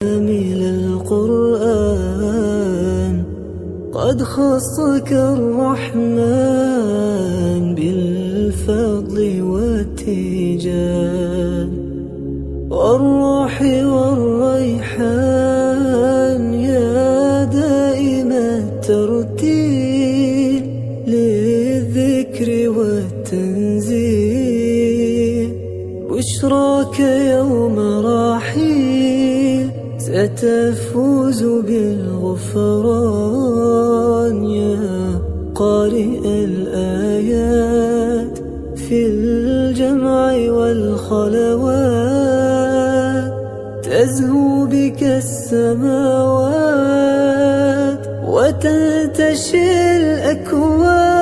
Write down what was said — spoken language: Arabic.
من القرآن قد خصك الرحمن بالفضل والتيجان والروح والريحان يا دائم الترتيل للذكر والتنزيل بشراك يوم رحيل ستفوز بالغفران يا قارئ الآيات في الجمع والخلوات تزهو بك السماوات وتنتشي الأكوان